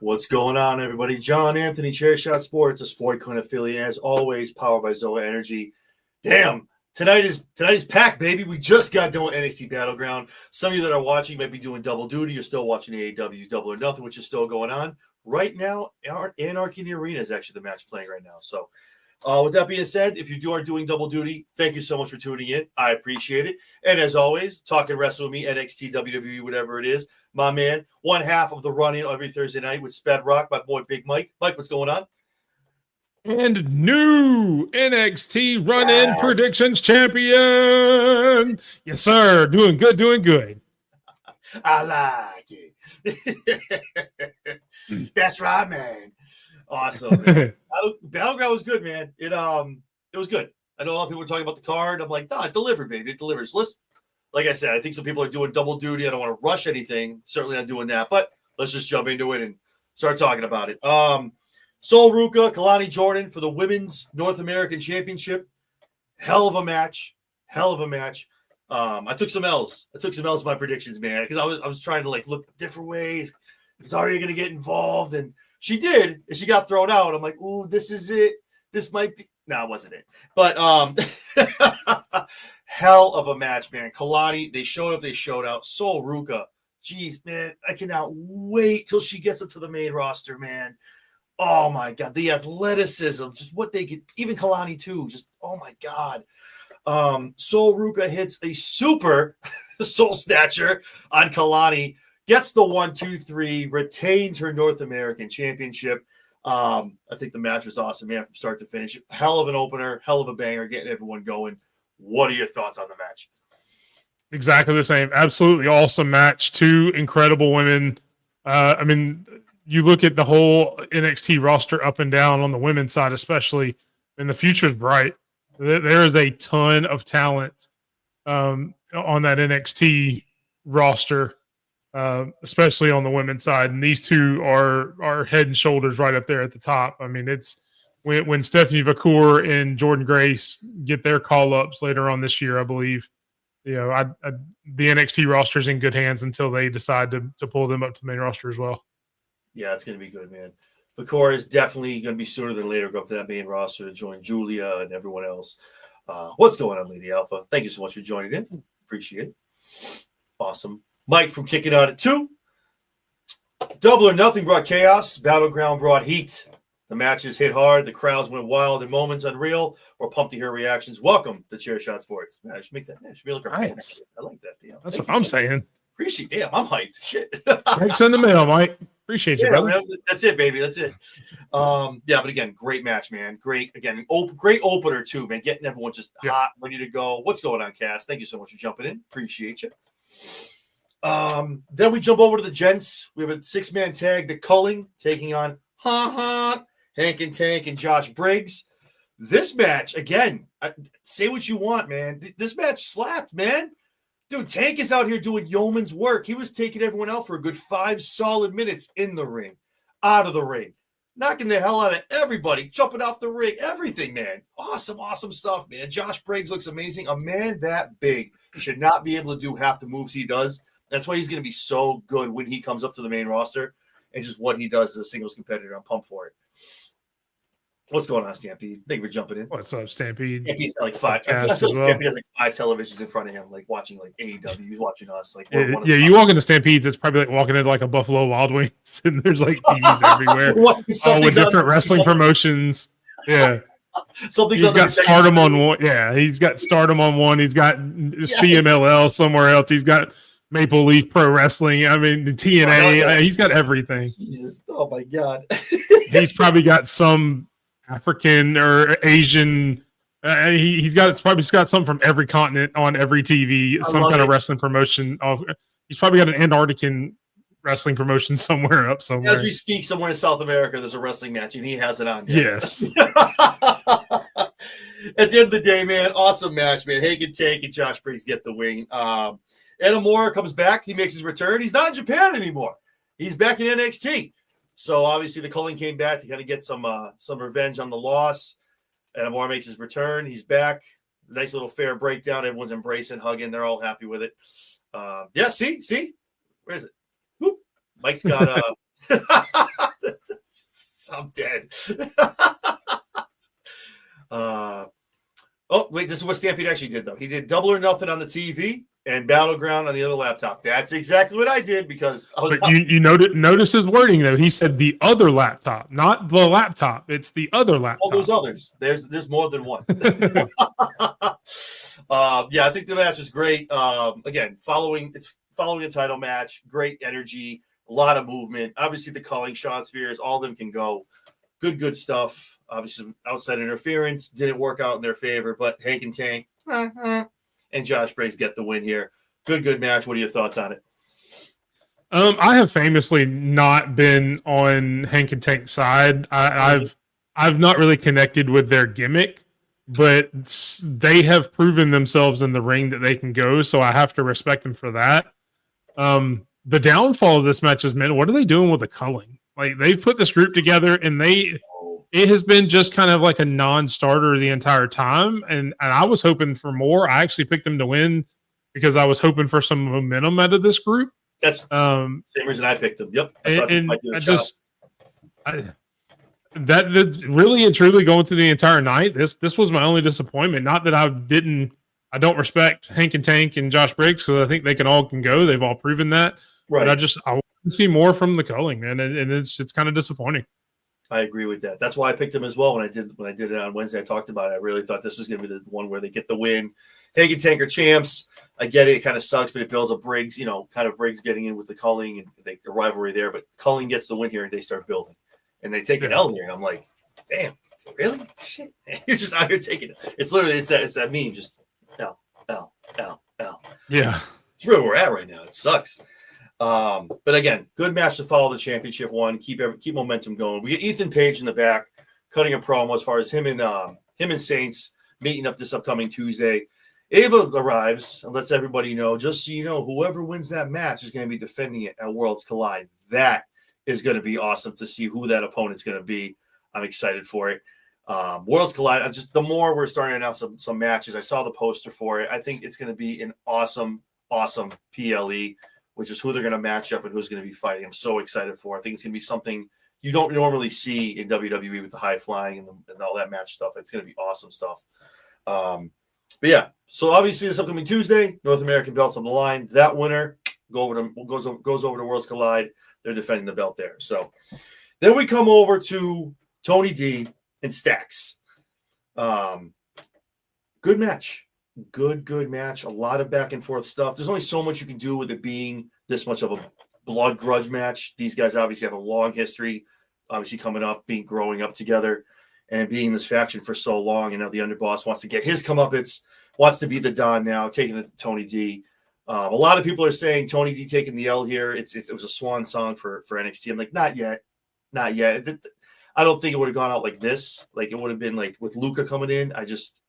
What's going on, everybody? John Anthony, Chairshot Sports, a SportCoin affiliate, as always, powered by Zoa Energy. Damn, tonight is packed, baby. We just got done with NXT BattleGround. Some of you that are watching might be doing double duty. You're still watching AEW Double or Nothing, which is still going on. Right now, Anarchy in the Arena is actually the match playing right now. So, with that being said, if you are doing double duty, thank you so much for tuning in. I appreciate it. And as always, talking wrestle with me, NXT, WWE, whatever it is. My man, one half of the run-in every Thursday night with Sped Rock, my boy Big Mike. Mike, what's going on? And new NXT run-in predictions champion. Yes, sir. Doing good, doing good. I like it. That's right, man. Awesome. Man. Battleground was good, man. It was good. I know a lot of people were talking about the card. I'm like, no, it delivered, baby. It delivers. Listen, like I said, I think some people are doing double duty. I don't want to rush anything. Certainly not doing that. But let's just jump into it and start talking about it. Sol Ruca, Kalani Jordan for the Women's North American Championship. Hell of a match. I took some L's. In my predictions, man, because I was trying to look different ways. Is Arya going to get involved? And she did, and she got thrown out. I'm like, ooh, this is it. This might be. No, it wasn't it. But hell of a match, man. Kalani, they showed up, they showed out. Sol Ruca, geez, man, I cannot wait till she gets up to the main roster, man. Oh my God, the athleticism, just what they get. Even Kalani too. Just oh my God. Sol Ruca hits a super soul snatcher on Kalani, gets the 1-2-3, retains her North American Championship. I think the match was awesome, man, from start to finish. Hell of an opener, hell of a banger, getting everyone going. What are your thoughts on the match? Exactly the same. Absolutely awesome match. Two incredible women. I mean, you look at the whole NXT roster up and down on the women's side, especially, and the future's bright. There is a ton of talent on that NXT roster, especially on the women's side. And these two are head and shoulders right up there at the top. I mean, it's when Stephanie Vacour and Jordan Grace get their call-ups later on this year, I believe, the NXT roster is in good hands until they decide to pull them up to the main roster as well. Yeah, it's going to be good, man. Vacour is definitely going to be sooner than later go up to that main roster to join Julia and everyone else. What's going on, Lady Alpha? Thank you so much for joining in. Appreciate it. Awesome. Mike from Kicking Out at 2. Double or Nothing brought chaos. BattleGround brought heat. The matches hit hard. The crowds went wild in moments unreal. We're pumped to hear reactions. Welcome to Chairshot Sports. Man, I should make that. Man, should be like nice. I like that. You know, that's what I'm saying. Appreciate it. Damn, I'm hyped. Shit. Thanks in the mail, Mike. Appreciate you, brother. Man, that's it, baby. That's it. But again, great match, man. Great, again, great opener, too, man. Getting everyone just hot, ready to go. What's going on, Cass? Thank you so much for jumping in. Appreciate you. Then we jump over to the gents. We have a 6-man tag, the Culling, taking on Hank and Tank and Josh Briggs. This match, again, say what you want, man. This match slapped, man. Dude, Tank is out here doing yeoman's work. He was taking everyone out for a good 5 solid minutes in the ring, out of the ring, knocking the hell out of everybody, jumping off the ring, everything, man. Awesome stuff, man. Josh Briggs looks amazing. A man that big should not be able to do half the moves he does. That's why he's going to be so good when he comes up to the main roster and just what he does as a singles competitor. I'm pumped for it. What's going on, Stampede? Thank you for jumping in. What's up, Stampede? Stampede's got 5. I feel like Stampede has 5 televisions in front of him, watching AEW. He's watching us. You walk into Stampede's, it's probably like walking into a Buffalo Wild Wings, and there's TVs everywhere, all with different wrestling promotions. Yeah, he's got Stardom on one. Yeah, he's got Stardom on one. He's got CMLL somewhere else. He's got Maple Leaf Pro Wrestling. I mean, the TNA. He's got everything. Jesus, oh my God. He's probably got some African or Asian. He's probably got something from every continent on every TV, some kind of wrestling promotion. He's probably got an Antarctican wrestling promotion somewhere. As we speak, somewhere in South America, there's a wrestling match, and he has it on. Yes. At the end of the day, man, awesome match, man. Hank and Tank and Josh Briggs get the win. Edamura comes back. He makes his return. He's not in Japan anymore. He's back in NXT. So obviously the Culling came back to kind of get some revenge on the loss. Edamura makes his return. He's back. Nice little fair breakdown. Everyone's embracing, hugging. They're all happy with it. See? Where is it? Whoop. Mike's got I'm dead. Oh, wait, this is what Stampede actually did, though. He did Double or Nothing on the TV and BattleGround on the other laptop. That's exactly what I did because I was. But you notice his wording, though. He said the other laptop, not the laptop. It's the other laptop. All those others. There's more than one. Yeah, I think the match is great. Again, following a title match, great energy, a lot of movement. Obviously, the calling, Sean Spears, all of them can go. Good stuff. Obviously, outside interference didn't work out in their favor, but Hank and Tank and Josh Briggs get the win here. Good match. What are your thoughts on it? I have famously not been on Hank and Tank's side. I've not really connected with their gimmick, but they have proven themselves in the ring that they can go, so I have to respect them for that. The downfall of this match is, man, what are they doing with the culling? Like, they've put this group together, and it has been just kind of like a non-starter the entire time, and I was hoping for more. I actually picked them to win because I was hoping for some momentum out of this group. That's same reason I picked them. Yep. That really and truly going through the entire night. This was my only disappointment. Not that I don't respect Hank and Tank and Josh Briggs because I think they can go. They've all proven that. Right. But I want to see more from the culling, man, and it's kind of disappointing. I agree with that. That's why I picked them as well. When I did it on Wednesday, I talked about it. I really thought this was going to be the one where they get the win. Hank and Tank are champs. I get it. It kind of sucks, but it builds up Briggs, kind of Briggs getting in with the culling and the rivalry there. But culling gets the win here, and they start building. And they take an L here. And I'm like, damn, really? Shit. You're just out here taking it. It's literally, it's that meme, just L. Yeah. It's where we're at right now. It sucks. But again, good match to follow the championship one. Keep momentum going. We get Ethan Page in the back cutting a promo as far as him and Saints meeting up this upcoming Tuesday. Ava arrives and lets everybody know, just so you know, whoever wins that match is going to be defending it at Worlds Collide. That is going to be awesome to see who that opponent's going to be. I'm excited for it. Worlds Collide, the more we're starting to announce some matches, I saw the poster for it. I think it's going to be an awesome PLE, which is who they're going to match up and who's going to be fighting. I'm so excited for. I think it's going to be something you don't normally see in WWE with the high flying and all that match stuff. It's going to be awesome stuff. But yeah, so obviously this upcoming Tuesday, North American belts on the line. That winner goes over to Worlds Collide. They're defending the belt there. So then we come over to Tony D and Stacks. Good match. Good match. A lot of back and forth stuff. There's only so much you can do with it being this much of a blood grudge match. These guys obviously have a long history, obviously growing up together and being in this faction for so long. And now the underboss wants to get his comeuppance, wants to be the Don now, taking it to Tony D. A lot of people are saying Tony D taking the L here. It was a swan song for NXT. I'm like, not yet. I don't think it would have gone out like this. Like, it would have been like with Luca coming in.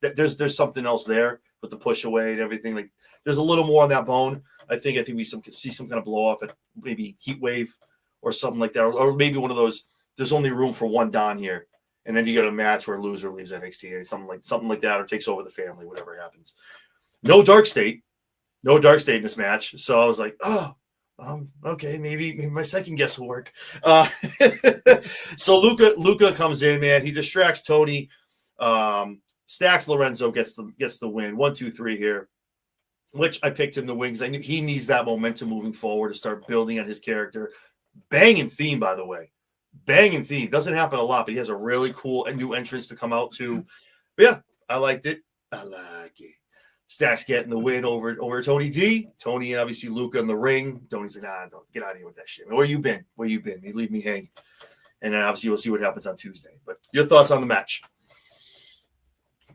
There's something else there with the push away and everything. Like, there's a little more on that bone. I think we can see some kind of blow off at maybe Heat Wave or something like that, or maybe one of those. There's only room for one Don here, and then you get a match where a loser leaves NXT, something like that, or takes over the family, whatever happens. No dark state in this match. So I was like, okay, maybe my second guess will work. So Luca comes in, man. He distracts Tony. Stacks Lorenzo gets the win. 1, 2, 3 here, which I picked him to win because I knew he needs that momentum moving forward to start building on his character. Banging theme, by the way. Banging theme. Doesn't happen a lot, but he has a really cool new entrance to come out to. But yeah, I liked it. I like it. Stacks getting the win over Tony D. Tony and obviously Luca in the ring. Tony's like, don't get out of here with that shit. Where you been? You leave me hanging. And then obviously we'll see what happens on Tuesday. But your thoughts on the match?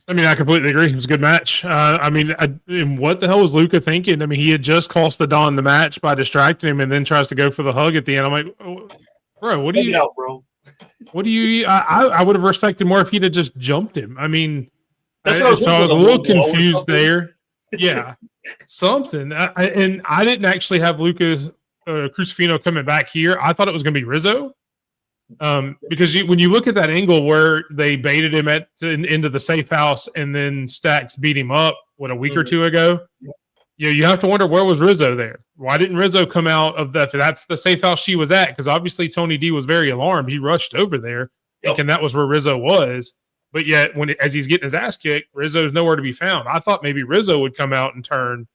I mean, I completely agree. It was a good match. What the hell was Luca thinking? I mean, he had just cost the Don the match by distracting him and then tries to go for the hug at the end. I'm like, oh, bro, what do you... out, bro. What do you... I would have respected more if he'd have just jumped him. I mean... That's what I was a little confused there. Yeah, something. And I didn't actually have Lucas Crucifino coming back here. I thought it was going to be Rizzo, because when you look at that angle where they baited him into the safe house and then Stacks beat him up a week or two ago. you have to wonder, where was Rizzo there? Why didn't Rizzo come out of that? That's the safe house she was at, because obviously Tony D was very alarmed. He rushed over there thinking that was where Rizzo was. But yet, as he's getting his ass kicked, Rizzo's nowhere to be found. I thought maybe Rizzo would come out and turn,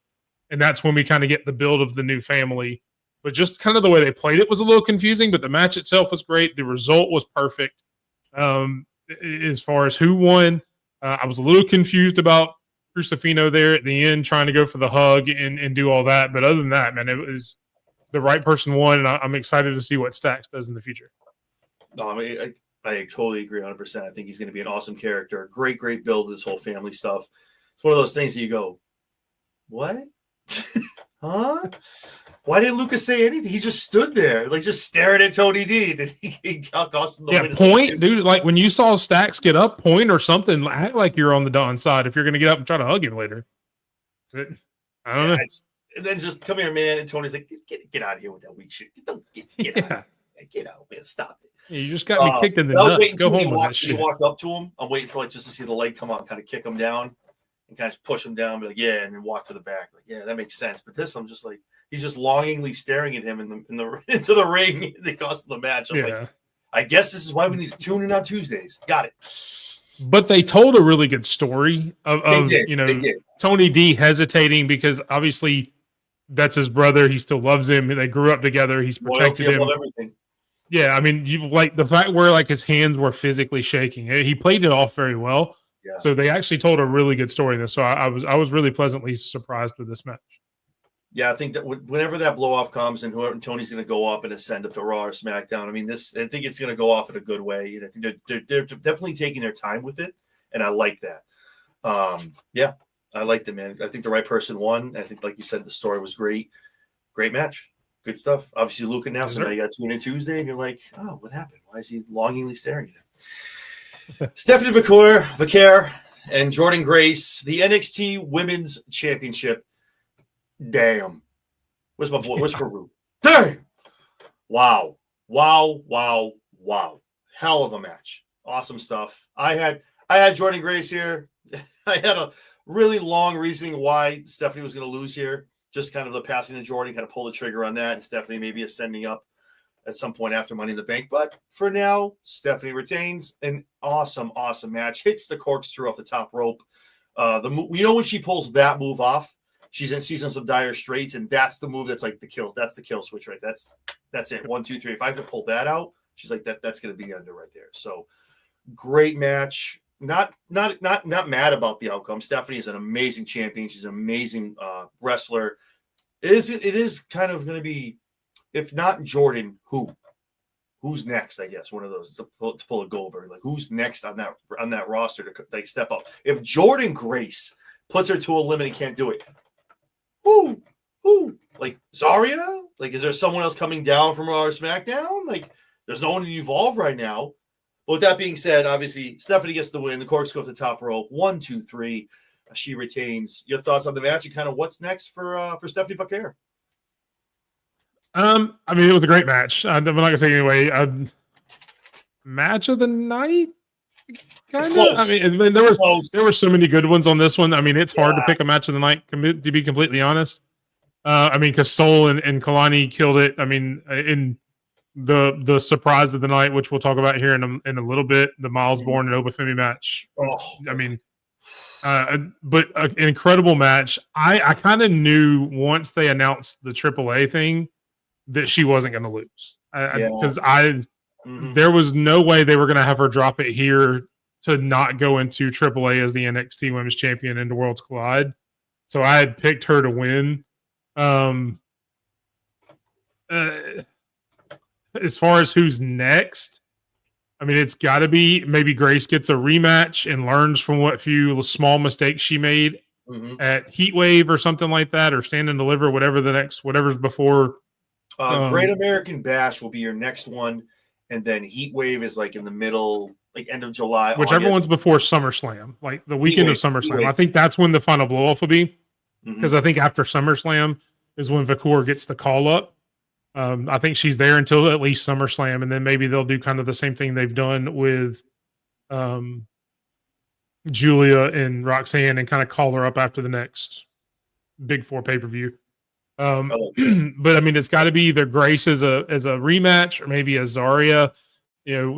and that's when we kind of get the build of the new family. But just kind of the way they played it was a little confusing, but the match itself was great. The result was perfect. As far as who won, I was a little confused about Crucifino there at the end, trying to go for the hug and do all that. But other than that, man, it was the right person won, and I'm excited to see what Stax does in the future. No, I mean, I totally agree 100%. I think he's going to be an awesome character. Great build of this whole family stuff. It's one of those things that you go, what? Huh? Why didn't Lucas say anything? He just stood there, like just staring at Tony D. Then he cost him the win. Point, dude. Like when you saw Stax get up, point or something. Act like you're on the Don side if you're going to get up and try to hug him later. I don't know. And then just come here, man. And Tony's like, get out of here with that weak shit. Don't get out. Get out, man. Stop it. Yeah, you just got me kicked in the nuts. Go home with that shit. He walked up to him. I'm waiting for just to see the leg come up and kind of kick him down and kind of push him down. Be like, yeah, and then walk to the back. Like, yeah, that makes sense. But this, I'm just like, he's just longingly staring at him into the ring. They cost the match. I'm like, I guess this is why we need to tune in on Tuesdays. Got it. But they told a really good story of Tony D hesitating because obviously that's his brother. He still loves him. They grew up together. He's protected him. Everything. Yeah, I mean, you like the fact where like his hands were physically shaking. He played it off very well. Yeah. So they actually told a really good story in this. So I was really pleasantly surprised with this match. Yeah, I think that whenever that blow off comes and whoever Tony's going to go up and ascend up to Raw or SmackDown, I mean, I think it's going to go off in a good way. And I think they're definitely taking their time with it, and I like that. Yeah, I liked it, man. I think the right person won. I think, like you said, the story was great. Great match. Good stuff. Obviously, Luke and now, so now you got to tune in Tuesday, and you're like, oh, what happened? Why is he longingly staring at him? Stephanie Vaquer and Jordan Grace, the NXT Women's Championship. Damn. Where's my boy? Where's Farouk? Damn. Wow. Hell of a match. Awesome stuff. I had Jordan Grace here. I had a really long reasoning why Stephanie was going to lose here. Just kind of the passing to Jordan, kind of pull the trigger on that, and Stephanie maybe ascending up at some point after Money in the Bank. But for now, Stephanie retains. An awesome match. Hits the corkscrew off the top rope. When she pulls that move off, she's in Seasons of Dire Straits, and that's the move that's like the kill. That's the kill switch, right? That's it. 1, 2, 3. If I have to pull that out, she's like that's going to be under right there. So great match. Not mad about the outcome. Stephanie is an amazing champion. She's an amazing wrestler. It is kind of going to be, if not Jordan, who's next? I guess one of those to pull a Goldberg. Like who's next on that roster to like step up? If Jordan Grace puts her to a limit and can't do it, who like Zarya? Like is there someone else coming down from Raw or SmackDown? Like there's no one to evolve right now. But with that being said, obviously, Stephanie gets the win. The corkscrew off the top rope. 1, 2, 3. She retains. Your thoughts on the match and kind of what's next for Stephanie Vaquer? I mean, it was a great match. I'm not gonna say anyway. Match of the night. Kind of. I mean, there were so many good ones on this one. I mean, it's hard to pick a match of the night. To be completely honest. I mean, because Soul and Kalani killed it. I mean, in the surprise of the night, which we'll talk about here in a little bit, the Miles Bourne and Obafemi match. I mean, but an incredible match. I kind of knew once they announced the AAA thing that she wasn't going to lose because there was no way they were going to have her drop it here to not go into AAA as the NXT Women's Champion into Worlds Collide. So I had picked her to win. As far as who's next, I mean, it's got to be maybe Grace gets a rematch and learns from what few small mistakes she made at Heatwave or something like that, or Stand and Deliver, whatever's before. Great American Bash will be your next one, and then Heatwave is like in the middle, like end of July. Whichever one's before SummerSlam, like the weekend of SummerSlam. Heatwave. I think that's when the final blow off will be, because I think after SummerSlam is when Vaquer gets the call up. I think she's there until at least SummerSlam, and then maybe they'll do kind of the same thing they've done with Julia and Roxanne and kind of call her up after the next Big Four pay-per-view. I like that. But I mean, it's got to be either Grace as a rematch or maybe a Zarya.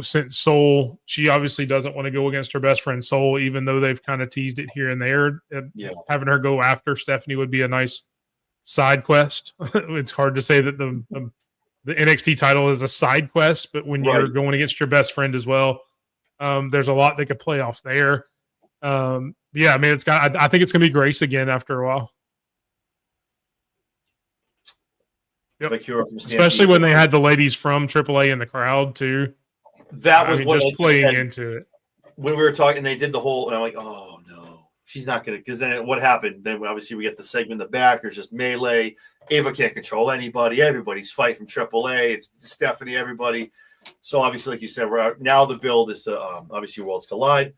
Since Soul, she obviously doesn't want to go against her best friend Soul, even though they've kind of teased it here and there. Yeah. Having her go after Stephanie would be a nice side quest. It's hard to say that the NXT title is a side quest, but when you're going against your best friend as well, there's a lot they could play off there. Yeah, I mean, I think it's going to be Grace again after a while. Yep. Especially when they had the ladies from AAA in the crowd too. That was what just playing into it. When we were talking, they did the whole, and I'm like, oh no, she's not gonna. Because then what happened? Then obviously we get the segment in the back. There's just melee. Ava can't control anybody. Everybody's fighting from AAA. It's Stephanie. Everybody. So obviously, like you said, now the build is obviously Worlds Collide,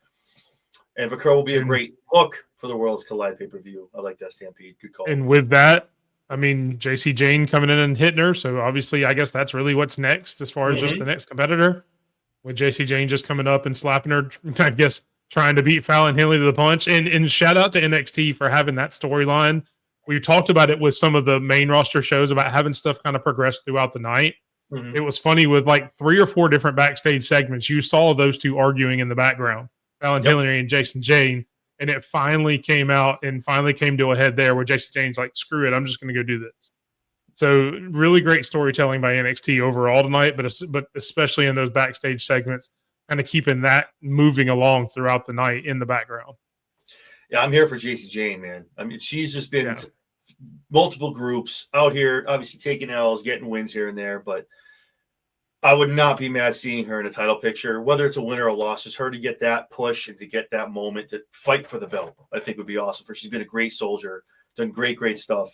and Vaquero will be a great hook for the Worlds Collide pay-per-view. I like that, Stampede. Good call. And with that, I mean, JC Jane coming in and hitting her. So obviously, I guess that's really what's next as far as just the next competitor. With JC Jane just coming up and slapping her, I guess, trying to beat Fallon Henley to the punch. And shout out to NXT for having that storyline. We talked about it with some of the main roster shows about having stuff kind of progress throughout the night. It was funny with like 3 or 4 different backstage segments. You saw those two arguing in the background, Fallon Henley and Jason Jane. And it finally came out and finally came to a head there where Jason Jane's like, screw it, I'm just going to go do this. So really great storytelling by NXT overall tonight, but especially in those backstage segments, kind of keeping that moving along throughout the night in the background. Yeah, I'm here for JC Jane, man. I mean, she's just been multiple groups out here, obviously taking L's, getting wins here and there, but I would not be mad seeing her in a title picture, whether it's a win or a loss. Just her to get that push and to get that moment to fight for the belt, I think would be awesome for her. She's been a great soldier, done great stuff.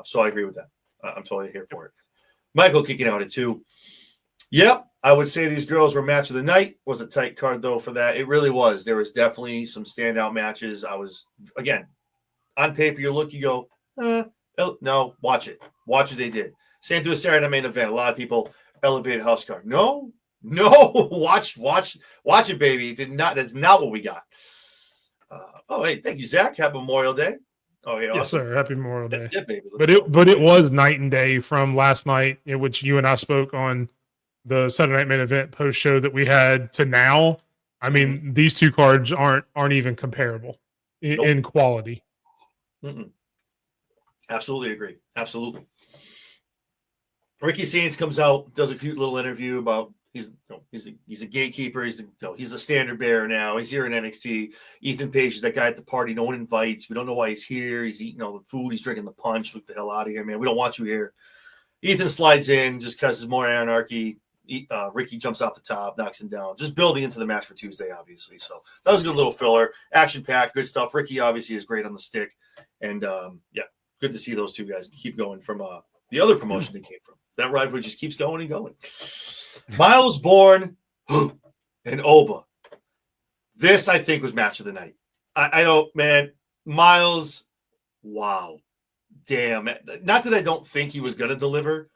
So I agree with that. I'm totally here for it. Michael kicking out at 2. Yep, I would say these girls were match of the night. Was a tight card, though, for that. It really was. There was definitely some standout matches. I was, again, on paper, you look, you go, no, watch it. Watch what they did. Same to a Saturday Night Main Event. A lot of people elevated house card. No, watch it, baby. That's not what we got. Hey, thank you, Zach. Happy Memorial Day. Oh, yeah, yes, awesome. Sir. Happy Memorial Day. That's it, baby. But it was night and day from last night, in which you and I spoke on the Saturday Night Main Event post show that we had to now. I mean, these two cards aren't even comparable in quality. Absolutely agree. Absolutely. Ricky Sainz comes out, does a cute little interview about he's a gatekeeper. He's a standard bearer now. He's here in NXT. Ethan Page is that guy at the party no one invites. We don't know why he's here. He's eating all the food. He's drinking the punch. Look the hell out of here, man. We don't want you here. Ethan slides in just because there's more anarchy. Ricky jumps off the top, knocks him down. Just building into the match for Tuesday, obviously. So that was a good little filler. Action-packed, good stuff. Ricky obviously is great on the stick. And, good to see those two guys keep going from the other promotion they came from. That rivalry just keeps going and going. Miles Bourne and Oba. This, I think, was match of the night. I don't, man. Miles, wow. Damn. Not that I don't think he was going to deliver,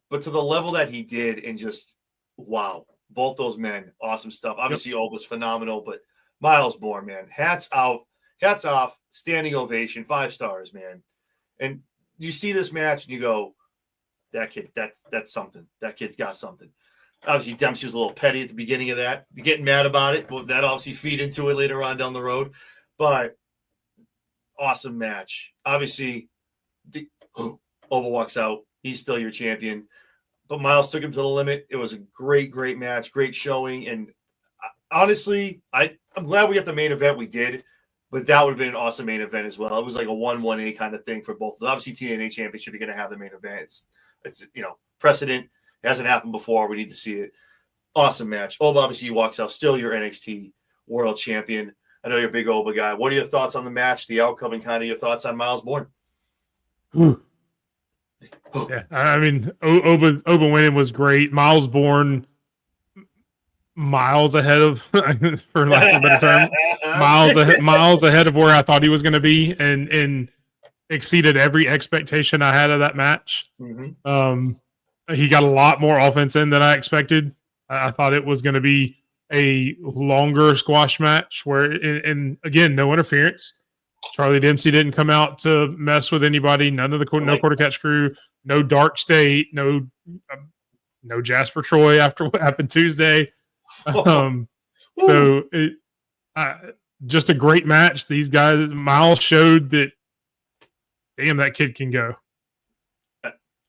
but to the level that he did and just, wow. Both those men, awesome stuff. Obviously, Oba's phenomenal, but Miles Bourne, man. Hats off, standing ovation, 5 stars, man. And you see this match and you go, that kid, that's something. That kid's got something. Obviously, Dempsey was a little petty at the beginning of that, getting mad about it. Well, that obviously feed into it later on down the road. But awesome match. Obviously, Oba walks out. He's still your champion. But Miles took him to the limit. It was a great match, great showing. And honestly, I'm glad we got the main event we did. But that would have been an awesome main event as well. It was like a 1-1A kind of thing for both. Obviously, TNA Championship, you're going to have the main event. It's precedent. It hasn't happened before. We need to see it. Awesome match. Oba, obviously, walks out. Still your NXT World Champion. I know you're a big Oba guy. What are your thoughts on the match, the outcome, and kind of your thoughts on Miles Bourne? Yeah, I mean, Oba winning was great. Miles Bourne, miles ahead of, for lack of a better term, miles ahead of where I thought he was going to be, and exceeded every expectation I had of that match. He got a lot more offense in than I expected. I thought it was going to be a longer squash match where, and again, no interference. Charlie Dempsey didn't come out to mess with anybody. None of the no quarter catch crew, no Dark State, no Jasper Troy after what happened Tuesday. So just a great match. These guys, Miles showed that, damn, that kid can go.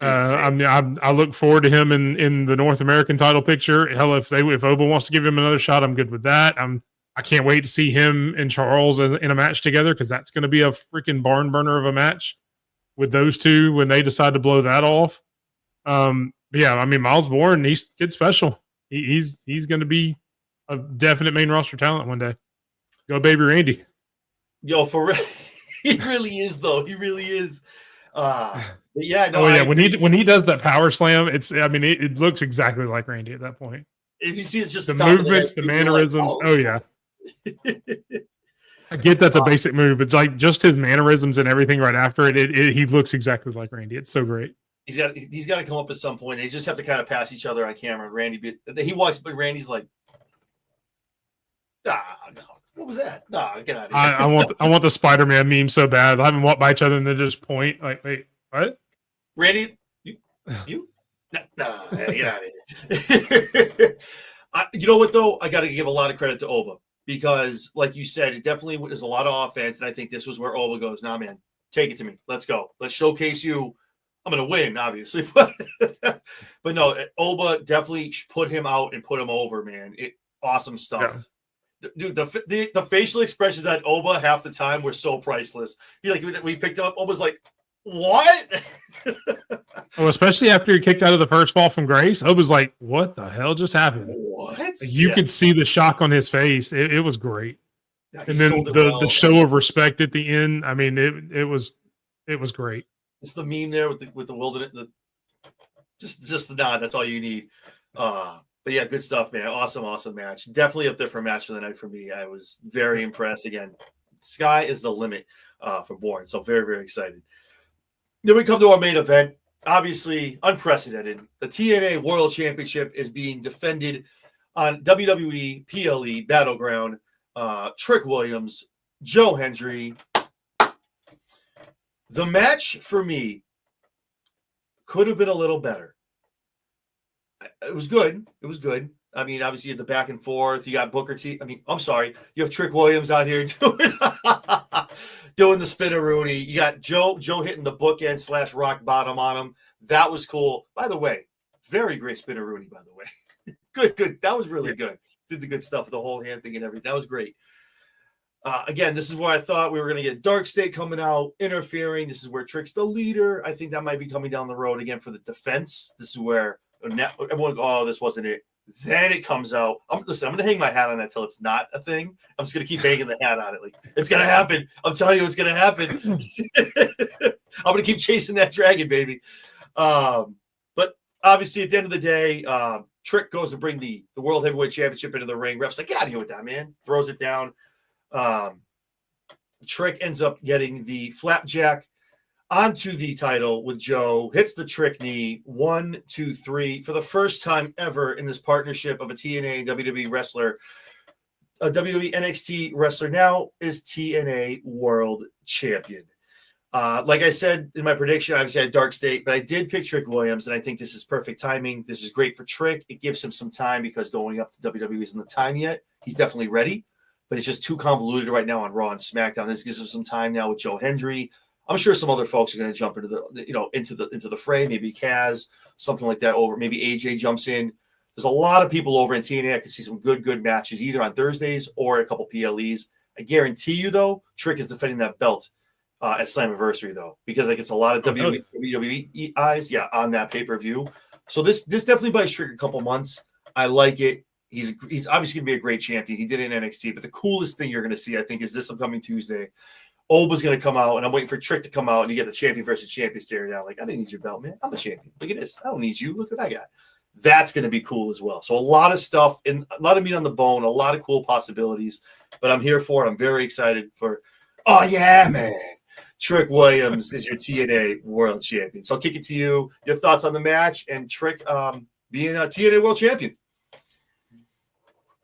I look forward to him in the North American title picture. Hell, if Oba wants to give him another shot, I'm good with that. I can't wait to see him and Charles in a match together, because that's going to be a freaking barn burner of a match with those two when they decide to blow that off. But yeah, I mean, Miles Bourne, he's kid special. He's going to be a definite main roster talent one day. Go, baby Randy. Yo, for real, he really is, though. He really is. Yeah, no. Oh yeah, when he does that power slam, it looks exactly like Randy at that point. If you see it's just the movements, the mannerisms. Like, oh yeah. I get that's a basic move, but like just his mannerisms and everything right after it, he looks exactly like Randy. It's so great. He's got to come up at some point. They just have to kind of pass each other on camera. Randy, he walks, but Randy's like, no, what was that? Nah, get out of here. I want the Spider-Man meme so bad. I haven't walked by each other and they just point like, wait, what? Randy, you? No, get out of here. You know what, though? I got to give a lot of credit to Oba, because, like you said, it definitely was a lot of offense, and I think this was where Oba goes, nah, man, take it to me. Let's go. Let's showcase you. I'm going to win, obviously. But no, Oba definitely put him out and put him over, man. Awesome stuff. Yeah. Dude, the facial expressions at Oba half the time were so priceless. We picked up, Oba's like, what? Well, especially after he kicked out of the first fall from Grace, I was like, what the hell just happened? What? You could see the shock on his face. It was great. Yeah, and then the show of respect at the end. I mean, it was great. It's the meme there with the wilderness. Just the nod. That's all you need. But yeah, good stuff, man. Awesome match. Definitely up there for match of the night for me. I was very impressed. Again, sky is the limit for Bourne. So very, very excited. Then we come to our main event. Obviously, unprecedented. The TNA World Championship is being defended on WWE PLE Battleground. Trick Williams, Joe Hendry. The match for me could have been a little better. It was good. I mean, obviously, you had the back and forth. You got Booker T. I mean, I'm sorry. You have Trick Williams out here doing the spinneroonie. You got Joe hitting the bookend / rock bottom on him. That was cool. By the way, very great spinneroonie, by the way. Good. That was really good. Did the good stuff with the whole hand thing and everything. That was great. Again, this is where I thought we were going to get Dark State coming out, interfering. This is where Trick's the leader. I think that might be coming down the road again for the defense. This is where everyone goes, oh, this wasn't it. Then it comes out. I'm going to hang my hat on that till it's not a thing. I'm just going to keep hanging the hat on it. Like, it's going to happen. I'm telling you, it's going to happen. I'm going to keep chasing that dragon, baby. But obviously, at the end of the day, Trick goes to bring the World Heavyweight Championship into the ring. Ref's like, get out of here with that, man. Throws it down. Trick ends up getting the flapjack onto the title with Joe, hits the Trick knee, 1, 2, 3, for the first time ever in this partnership of a TNA and WWE wrestler. A WWE NXT wrestler now is TNA World Champion. Like I said in my prediction, obviously I had Dark State, but I did pick Trick Williams, and I think this is perfect timing. This is great for Trick. It gives him some time, because going up to WWE isn't the time yet. He's definitely ready, but it's just too convoluted right now on Raw and SmackDown. This gives him some time now with Joe Hendry. I'm sure some other folks are going to jump into the fray. Maybe Kaz, something like that over. Maybe AJ jumps in. There's a lot of people over in TNA. I can see some good matches either on Thursdays or a couple PLEs. I guarantee you, though, Trick is defending that belt at Slammiversary, though, because like it's a lot of WWE eyes, on that pay-per-view. So this definitely buys Trick a couple months. I like it. He's obviously going to be a great champion. He did it in NXT, but the coolest thing you're going to see, I think, is this upcoming Tuesday. Oba's going to come out, and I'm waiting for Trick to come out, and you get the champion versus champion staring down. Like, I didn't need your belt, man. I'm a champion. Look at this. I don't need you. Look what I got. That's going to be cool as well. So a lot of stuff, and a lot of meat on the bone, a lot of cool possibilities, but I'm here for it. I'm very excited for, oh, yeah, man. Trick Williams is your TNA World Champion. So I'll kick it to you. Your thoughts on the match and Trick being a TNA World Champion.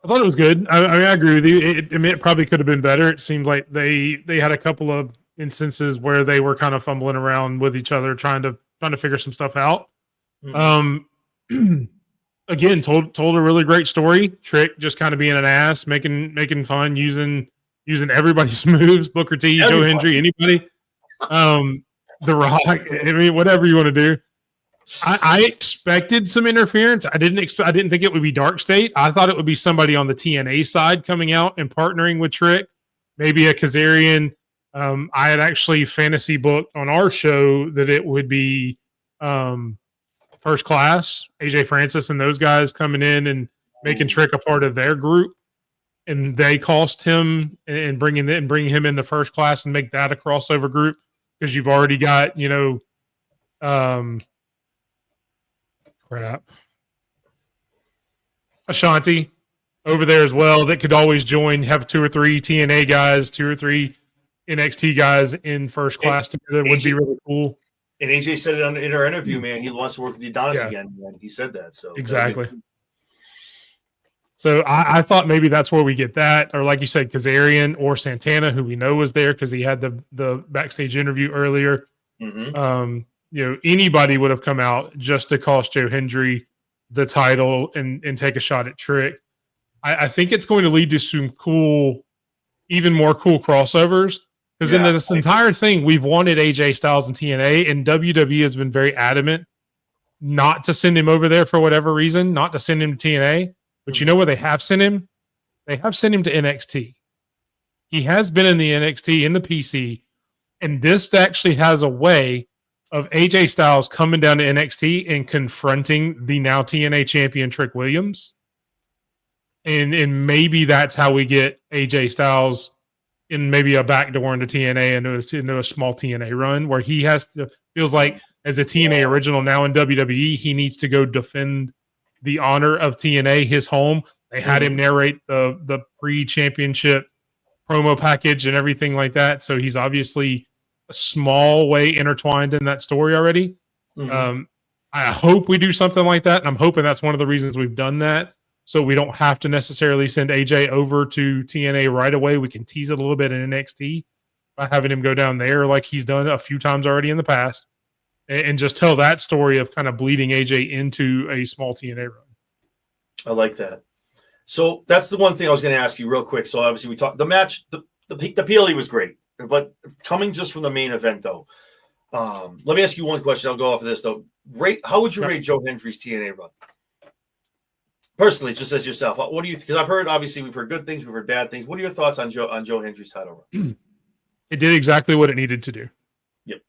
I thought it was good. I mean, I agree with you. It probably could have been better. It seems like they had a couple of instances where they were kind of fumbling around with each other, trying to figure some stuff out. Again, told a really great story. Trick just kind of being an ass, making fun, using everybody's moves. Booker T, Joe Hendry, anybody. The Rock. I mean, whatever you want to do. I expected some interference. I didn't think it would be Dark State. I thought it would be somebody on the TNA side coming out and partnering with Trick, maybe a Kazarian. I had actually fantasy booked on our show that it would be First Class, AJ Francis, and those guys coming in and making Trick a part of their group, and they cost him and bringing him into First Class and make that a crossover group because you've already got Ashanti over there as well that could always join, have 2 or 3 TNA guys, 2 or 3 NXT guys in First Class together would be really cool. And AJ said it in our interview, man. He wants to work with Adonis again. Man. He said that. So exactly. So I thought maybe that's where we get that, or like you said, Kazarian or Santana, who we know was there because he had the backstage interview earlier. Anybody would have come out just to cost Joe Hendry the title and take a shot at Trick. I think it's going to lead to some even more cool crossovers. Because in this entire thing, we've wanted AJ Styles and TNA, and WWE has been very adamant not to send him over there for whatever reason, not to send him to TNA. But you know where they have sent him? They have sent him to NXT. He has been in the NXT, in the PC, and this actually has a way of AJ Styles coming down to NXT and confronting the now TNA champion Trick Williams. And maybe that's how we get AJ Styles in maybe a backdoor into TNA into a small TNA run where he feels like as a TNA original now in WWE, he needs to go defend the honor of TNA, his home. They had him narrate the pre-championship promo package and everything like that. So he's obviously a small way intertwined in that story already. I hope we do something like that. And I'm hoping that's one of the reasons we've done that. So we don't have to necessarily send AJ over to TNA right away. We can tease it a little bit in NXT by having him go down there like he's done a few times already in the past and just tell that story of kind of bleeding AJ into a small TNA run. I like that. So that's the one thing I was going to ask you real quick. So obviously we talked the match, the PLE was great, but coming just from the main event though, let me ask you one question. I'll go off of this though. How would you rate Joe Hendry's TNA run? Personally, just as yourself, what do you? Because we've heard good things, we've heard bad things. What are your thoughts on Joe Hendry's title run? It did exactly what it needed to do. Yep.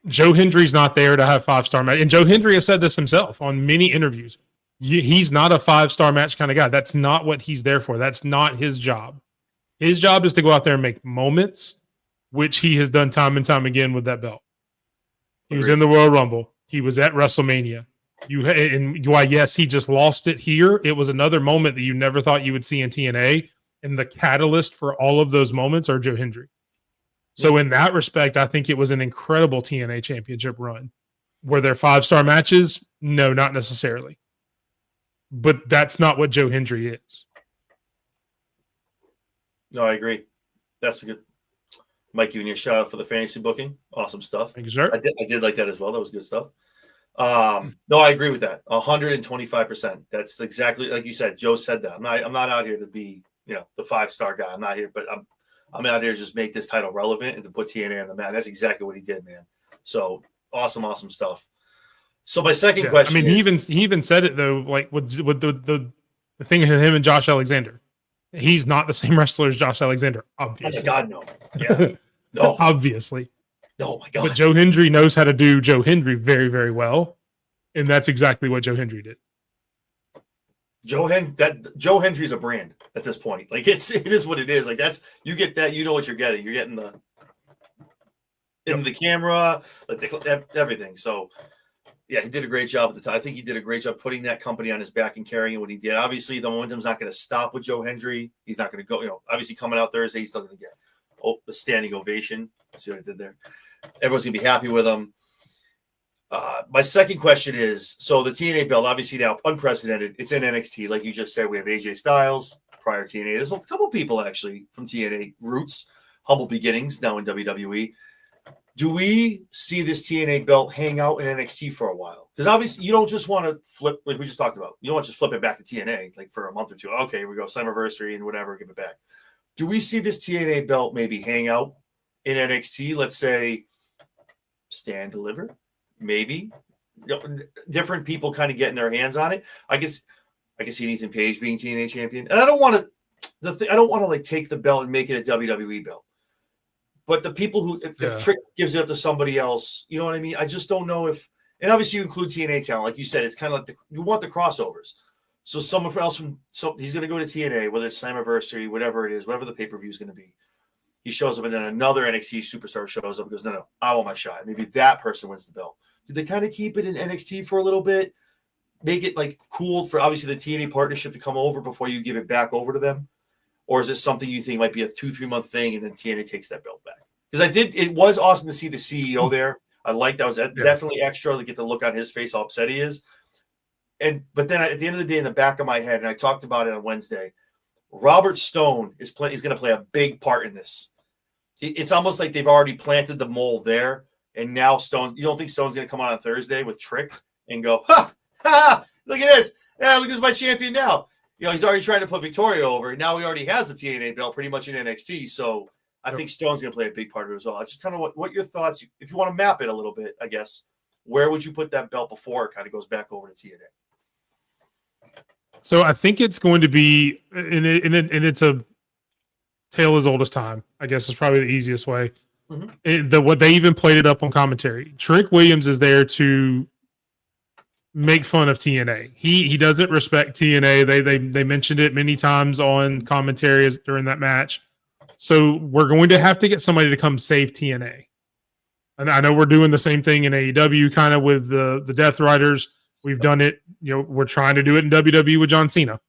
Joe Hendry's not there to have 5-star match, and Joe Hendry has said this himself on many interviews. He's not a 5-star match kind of guy. That's not what he's there for. That's not his job. His job is to go out there and make moments, which he has done time and time again with that belt. He was in the Royal Rumble. He was at WrestleMania. Yes, he just lost it here. It was another moment that you never thought you would see in TNA, and the catalyst for all of those moments are Joe Hendry. So in that respect, I think it was an incredible TNA championship run. Were there 5-star matches? No, not necessarily. But that's not what Joe Hendry is. No, I agree. That's a good. Mike giving you a shout out for the fantasy booking. Awesome stuff. Thank you, sir. I did like that as well. That was good stuff. No, I agree with that. 125%. That's exactly like you said. Joe said that. I'm not out here to be, the 5-star guy. I'm not here, but I'm out here to just make this title relevant and to put TNA on the map. That's exactly what he did, man. So awesome stuff. So my second question. I mean, he even said it though, like with the thing with him and Josh Alexander. He's not the same wrestler as Josh Alexander, obviously. Oh my God, no. Yeah. No. Obviously. Oh my God. But Joe Hendry knows how to do Joe Hendry very, very well. And that's exactly what Joe Hendry did. Joe Hendry's a brand at this point. Like it is what it is. Like you get that, you know what you're getting. You're getting the camera, like everything. So yeah, he did a great job at the time. I think he did a great job putting that company on his back and carrying what he did. Obviously, the momentum's not going to stop with Joe Hendry. He's not going to go, obviously coming out Thursday, he's still going to get the standing ovation. See what I did there? Everyone's going to be happy with him. My second question is, so the TNA belt, obviously now unprecedented. It's in NXT. Like you just said, we have AJ Styles, prior TNA. There's a couple people actually from TNA roots, humble beginnings, now in WWE. Do we see this TNA belt hang out in NXT for a while? Because obviously you don't just want to flip, like we just talked about. You don't want to just flip it back to TNA like for a month or two. Okay, here we go, Slammiversary and whatever, give it back. Do we see this TNA belt maybe hang out in NXT? Let's say Stand Deliver, maybe. Different people kind of getting their hands on it. I can see Ethan Page being TNA champion, and I don't want to. I don't want to like take the belt and make it a WWE belt. But the people who, if Trick gives it up to somebody else, you know what I mean? I just don't know if, and obviously you include TNA talent. Like you said, it's kind of like you want the crossovers. So someone else he's going to go to TNA, whether it's Slammiversary, whatever it is, whatever the pay-per-view is going to be. He shows up and then another NXT superstar shows up and goes, no, I want my shot. Maybe that person wins the belt. Do they kind of keep it in NXT for a little bit? Make it like cool for obviously the TNA partnership to come over before you give it back over to them? Or is it something you think might be a 2-3 month thing and then TNA takes that belt back? Because it was awesome to see the CEO there. I liked that. Was definitely extra to get the look on his face, how upset he is. But then at the end of the day, in the back of my head, and I talked about it on Wednesday, Robert Stone is going to play a big part in this. It's almost like they've already planted the mold there. And now Stone, you don't think Stone's going to come on Thursday with Trick and go, look at this. Yeah, look who's my champion now. You know, he's already trying to put Victoria over. Now he already has the TNA belt pretty much in NXT. So I think Stone's going to play a big part of it as well. I just kind of what your thoughts, if you want to map it a little bit, I guess, where would you put that belt before it kind of goes back over to TNA? So I think it's going to be, and it's a tale as old as time, I guess is probably the easiest way. Mm-hmm. What they even played it up on commentary. Trick Williams is there to make fun of TNA. He doesn't respect TNA. They mentioned it many times on commentary during that match. So we're going to have to get somebody to come save TNA. And I know we're doing the same thing in AEW kind of with the Death Riders. We've done it, we're trying to do it in WWE with John Cena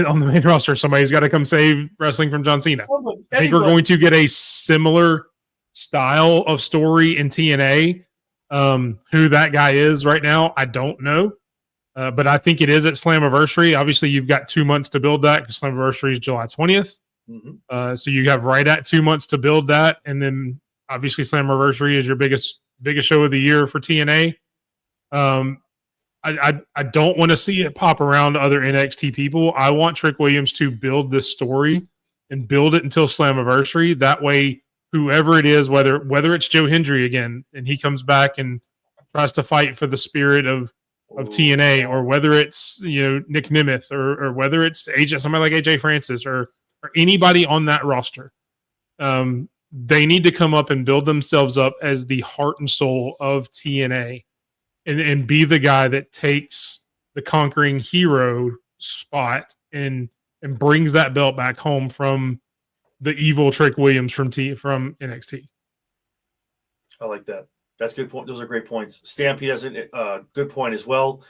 on the main roster. Somebody's got to come save wrestling from John Cena. I think we're going to get a similar style of story in TNA. Who that guy is right now, I don't know. But I think it is at Slammiversary. Obviously, you've got 2 months to build that because Slammiversary is July 20th. Mm-hmm. So you have right at 2 months to build that. And then obviously Slammiversary is your biggest show of the year for TNA. I don't want to see it pop around to other NXT people. I want Trick Williams to build this story and build it until Slammiversary. That way, whoever it is, whether it's Joe Hendry again, and he comes back and tries to fight for the spirit of TNA, or whether it's Nick Nemeth, or whether it's somebody like AJ Francis, or anybody on that roster, they need to come up and build themselves up as the heart and soul of TNA, and be the guy that takes the conquering hero spot and brings that belt back home from the evil Trick Williams from NXT. I like that. That's a good point. Those are great points. Stampede has a good point as well.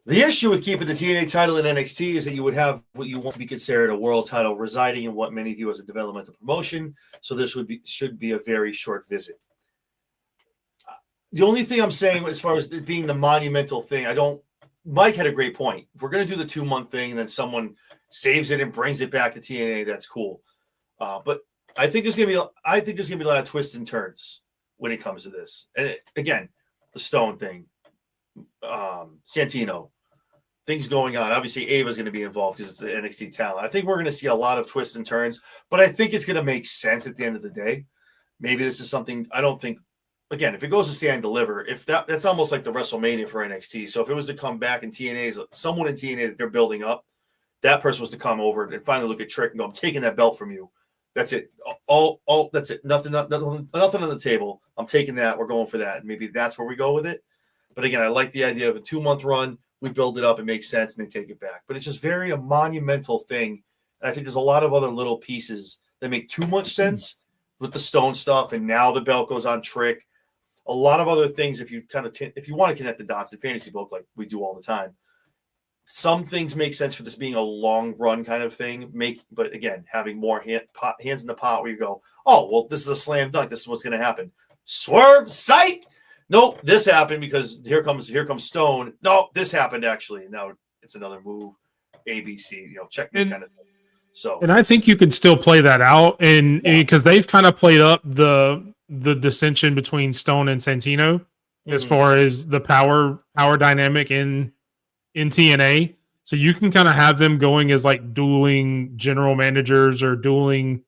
The issue with keeping the TNA title in NXT is that you would have what you want to be considered a world title residing in what many view as a developmental promotion. So this should be a very short visit. The only thing I'm saying as far as it being the monumental thing, Mike had a great point. If we're going to do the 2 month thing and then someone saves it and brings it back to TNA, that's cool. But I think there's going to be a lot of twists and turns when it comes to this. And again, the Stone thing, Santino, things going on. Obviously, Ava's going to be involved because it's an NXT talent. I think we're going to see a lot of twists and turns, but I think it's going to make sense at the end of the day. Maybe this is something I don't think. Again, if it goes to Stand Deliver, that's almost like the WrestleMania for NXT. So if it was to come back in TNA's, someone in TNA that they're building up, that person was to come over and finally look at Trick and go, I'm taking that belt from you. That's it. All that's it. Nothing on the table. I'm taking that. We're going for that. And maybe that's where we go with it. But again, I like the idea of a 2 month run. We build it up. It makes sense and they take it back. But it's just a monumental thing. And I think there's a lot of other little pieces that make too much sense with the Stone stuff. And now the belt goes on Trick. A lot of other things, if you want to connect the dots in fantasy book like we do all the time, some things make sense for this being a long run kind of thing. But again, having more hands in the pot where you go, oh, well, this is a slam dunk. This is what's going to happen. Swerve, sight. Nope, this happened because here comes Stone. No, this happened actually. Now it's another move. ABC, checkmate kind of thing. So, and I think you could still play that out, and because they've kind of played up the dissension between Stone and Santino as far as the power dynamic in TNA. So you can kind of have them going as like dueling general managers or dueling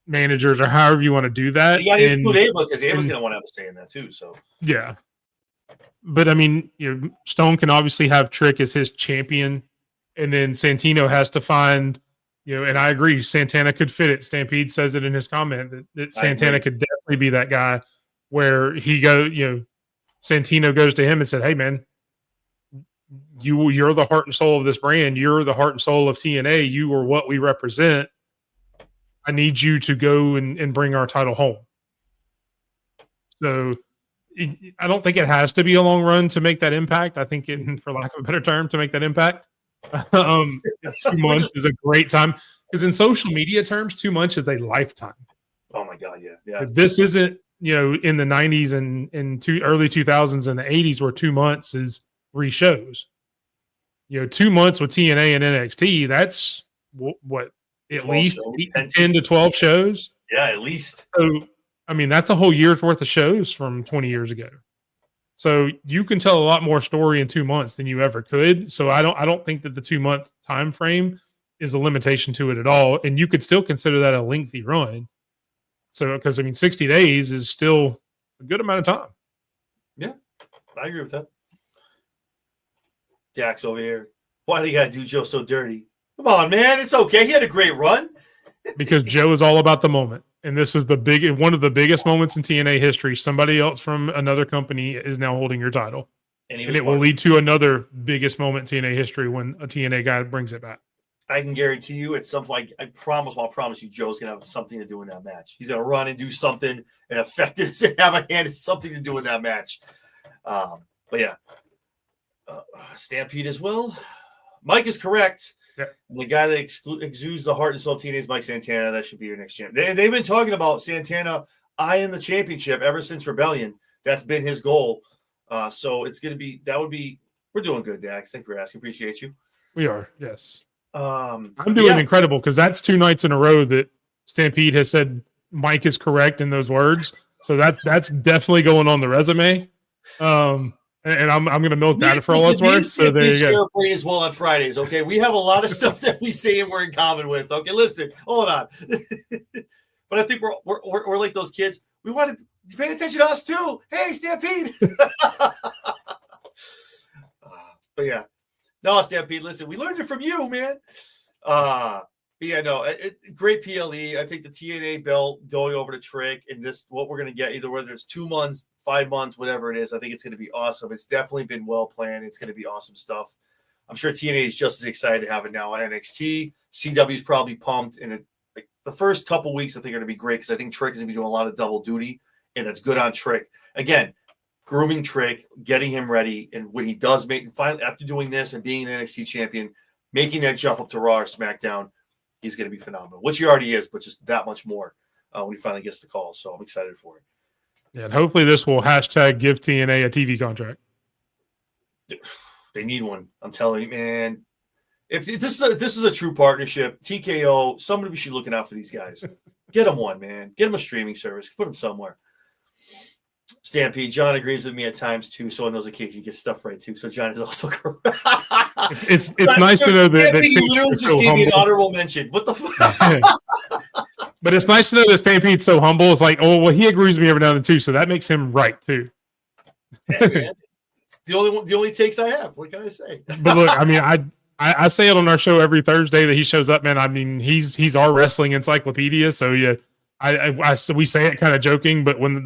managers or however you want to do that. You got to include Ava because Ava's going to want to have a say in that too. So yeah, but I mean, Stone can obviously have Trick as his champion, and then Santino has to find, and I agree, Santana could fit it. Stampede says it in his comment that Santana could definitely be that guy where he Santino goes to him and said, "Hey, man, you're the heart and soul of this brand. You're the heart and soul of TNA. You are what we represent. I need you to go and bring our title home." So I don't think it has to be a long run to make that impact. I think, for lack of a better term, to make that impact, 2 months is a great time because in social media terms, 2 months is a lifetime. Oh my God, yeah. This isn't in the 90s and early 2000s and the 80s where 2 months is 3 shows. 2 months with TNA and NXT, that's what at least 10 to 12 shows. Yeah, at least. So, I mean, that's a whole year's worth of shows from 20 years ago. So you can tell a lot more story in 2 months than you ever could. So I don't think that the 2 month time frame is a limitation to it at all. And you could still consider that a lengthy run. So, because 60 days is still a good amount of time. Yeah, I agree with that. Dax over here. Why do you gotta do Joe so dirty? Come on, man. It's okay. He had a great run. Because Joe is all about the moment. And this is one of the biggest moments in TNA history. Somebody else from another company is now holding your title. And it will lead to another biggest moment in TNA history when a TNA guy brings it back. I can guarantee you at some point, I'll promise you, Joe's going to have something to do in that match. He's going to run and do something and affect it and have a hand in something to do in that match. But yeah, Stampede as well. Mike is correct. Yeah. The guy that exudes the heart and soul of TNA is Mike Santana. That should be your next champion. They've been talking about Santana eyeing the championship ever since Rebellion. That's been his goal. So it's going to be, we're doing good, Dax. Thanks for asking. Appreciate you. We are, yes. I'm doing incredible because that's 2 nights in a row that Stampede has said Mike is correct in those words. So that's definitely going on the resume. And I'm going to milk that for all it's worth. So there you go. As well on Fridays. Okay, we have a lot of stuff that we say and we're in common with. Okay, listen, hold on. But I think we're like those kids. We want to be paying attention to us too. Hey, Stampede. But yeah, no, Stampede. Listen, we learned it from you, man. But yeah, no, great PLE. I think the TNA belt going over to Trick and this, what we're going to get, either whether it's 2 months, 5 months, whatever it is, I think it's going to be awesome. It's definitely been well planned. It's going to be awesome stuff. I'm sure TNA is just as excited to have it now on NXT. CW is probably pumped. And the first couple weeks, I think, are going to be great because I think Trick is going to be doing a lot of double duty, and that's good on Trick. Again, grooming Trick, getting him ready, and when he does finally, after doing this and being an NXT champion, making that jump up to Raw or SmackDown, he's going to be phenomenal, which he already is, but just that much more when he finally gets the call. So I'm excited for it. Yeah, and hopefully this will hashtag give TNA a TV contract. They need one. I'm telling you, man. If this is a true partnership, TKO, somebody should be looking out for these guys. Get them one, man. Get them a streaming service. Put them somewhere. Stampede, John agrees with me at times too. So on those occasions, he gets stuff right too. So John is also correct. it's nice to know that he literally just gave me an honorable mention. What the fuck? But it's nice to know that Stampede's so humble. It's like, oh well, he agrees with me every now and then too. So that makes him right too. Yeah, man. It's the only takes I have. What can I say? But look, I mean, I say it on our show every Thursday that he shows up, man. I mean, he's our wrestling encyclopedia. So yeah. We say it kind of joking, but when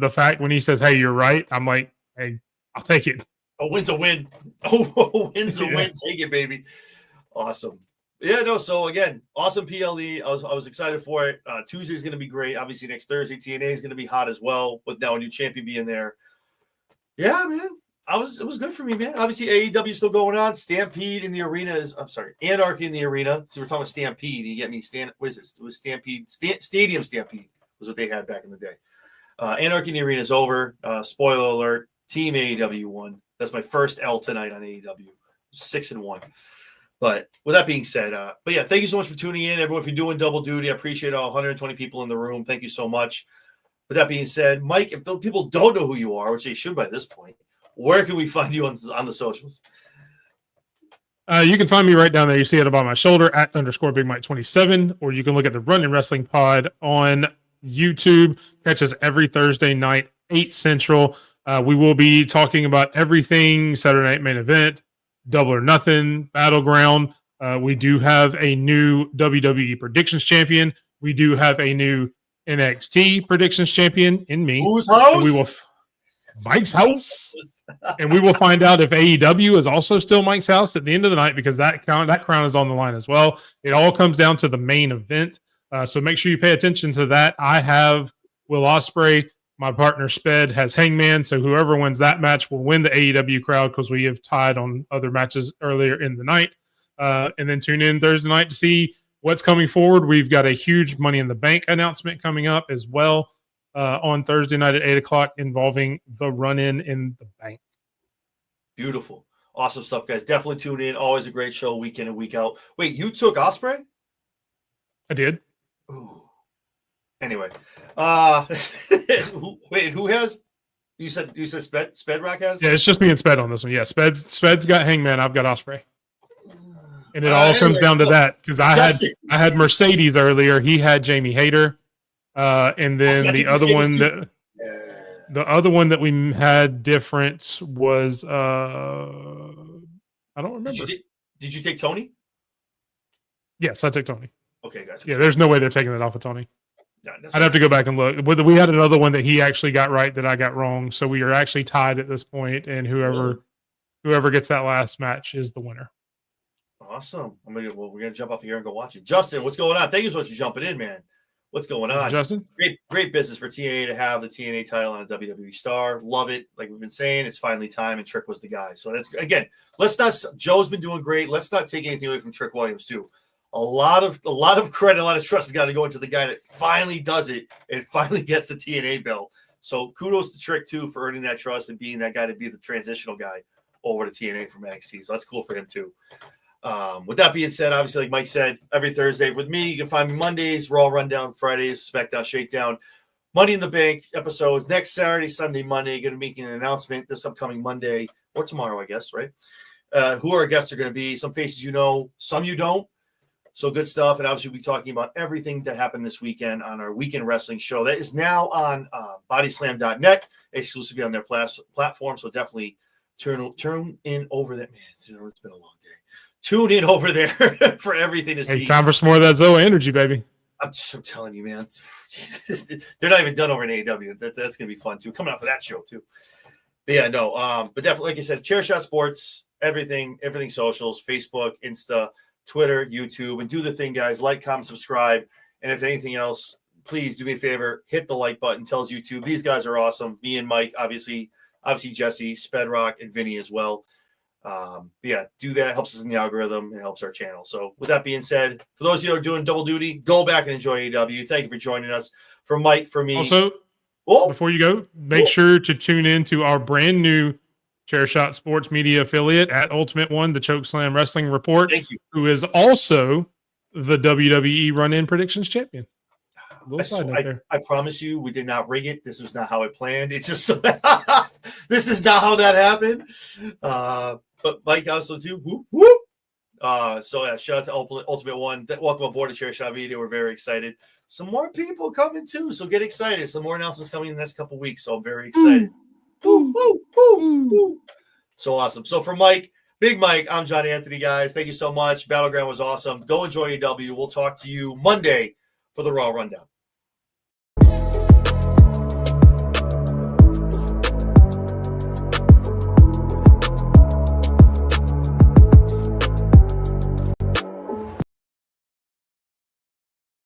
he says, "Hey, you're right," I'm like, "Hey, I'll take it." A win's a win. Oh, win's a win. Take it, baby. Awesome. Yeah, no. So again, awesome PLE. I was excited for it. Tuesday's going to be great. Obviously, next Thursday, TNA is going to be hot as well. With now a new champion being there. Yeah, man. It was good for me, man. Obviously, AEW is still going on. Stampede in the arena Anarchy in the arena. So we're talking about Stampede. You get me? What is this? It was Stampede. Stadium Stampede was what they had back in the day. Anarchy in the arena is over. Spoiler alert. Team AEW won. That's my first L tonight on AEW. 6-1. But with that being said, but yeah, thank you so much for tuning in, everyone. If you're doing double duty, I appreciate all 120 people in the room. Thank you so much. With that being said, Mike, if people don't know who you are, which they should by this point, where can we find you on the socials? You can find me right down there. You see it above my shoulder at _Big Mike 27, or you can look at the Running Wrestling Pod on YouTube. Catch us every Thursday night, 8 Central. We will be talking about everything Saturday Night Main Event, Double or Nothing, BattleGround. We do have a new WWE Predictions Champion. We do have a new NXT Predictions Champion in me. Whose house? We will Mike's house, and we will find out if AEW is also still Mike's house at the end of the night, because that crown is on the line as well. It all comes down to the main event, so make sure you pay attention to that. I have Will Ospreay. My partner Sped has Hangman, so whoever wins that match will win the AEW crowd, because we have tied on other matches earlier in the night. And then tune in Thursday night to see what's coming forward. We've got a huge Money in the Bank announcement coming up as well on Thursday night at 8 o'clock involving the run-in in the bank. Beautiful. Awesome stuff, guys. Definitely tune in. Always a great show week in and week out. Wait, you took Ospreay? I did. Ooh. Anyway, wait, who has? You said Sped Rock has? Yeah, it's just me and Sped on this one. Yeah, Sped's got Hangman. I've got Ospreay, and it all comes down to that, because I had Mercedes earlier. He had Jamie Hayter, and then the other one that we had different was I don't remember. Did you take Tony? Yes, I took Tony. Okay, gotcha. Yeah, there's no way they're taking that off of Tony. No, I'd have to go back and look. We had another one that he actually got right that I got wrong, so we are actually tied at this point, and whoever gets that last match is the winner. Awesome. We're gonna jump off here and go watch it. Justin, what's going on? Thank you so much for jumping in, man. What's going on, Justin? Great business for TNA to have the TNA title on a WWE star. Love it. Like we've been saying, it's finally time, and Trick was the guy. So that's, again, Joe's been doing great. Let's not take anything away from Trick Williams too. A lot of credit, a lot of trust has got to go into the guy that finally does it and finally gets the TNA belt. So kudos to Trick too for earning that trust and being that guy to be the transitional guy over to TNA from NXT. So that's cool for him too. With that being said, obviously, like Mike said, every Thursday with me, you can find me Mondays, Raw Rundown, Fridays, SmackDown Shakedown, Money in the Bank episodes next Saturday, Sunday, Monday. Going to be making an announcement this upcoming Monday or tomorrow, I guess, right? Who our guests are going to be. Some faces you know, some you don't. So good stuff. And obviously, we'll be talking about everything that happened this weekend on our Weekend Wrestling show. That is now on bodyslam.net, exclusively on their platform. So definitely turn in over that. Man, it's been a long day. Tune in over there for everything to see. Time for some more of that Zoe energy, baby. I'm telling you, man. They're not even done over in AEW. That's going to be fun, too. Coming out for that show, too. But yeah, no. But definitely, like I said, Chairshot Sports, everything socials, Facebook, Insta, Twitter, YouTube, and do the thing, guys. Like, comment, subscribe, and if anything else, please do me a favor, hit the like button. Tells YouTube these guys are awesome. Me and Mike, obviously Jesse, Spedrock, and Vinny as well. Yeah, do that. Helps us in the algorithm. It helps our channel. So with that being said, for those of you who are doing double duty, go back and enjoy AEW. Thank you for joining us. For Mike, for me. Also, before you go, make sure to tune in to our brand new Chairshot Sports Media affiliate at Ultimate One, the Chokeslam Wrestling Report. Thank you. Who is also the WWE Run-In Predictions Champion. I promise you, we did not rig it. This was not how it planned. It's just this is not how that happened. But Mike also too. Whoop, whoop. So yeah, shout out to Ultimate One. Welcome aboard to Chairshot Media. We're very excited. Some more people coming too, so get excited. Some more announcements coming in the next couple weeks. So I'm very excited. Woo, woo, woo, woo. So awesome. So for Mike, Big Mike, I'm John Anthony, guys. Thank you so much. BattleGround was awesome. Go enjoy AEW. We'll talk to you Monday for the Raw Rundown.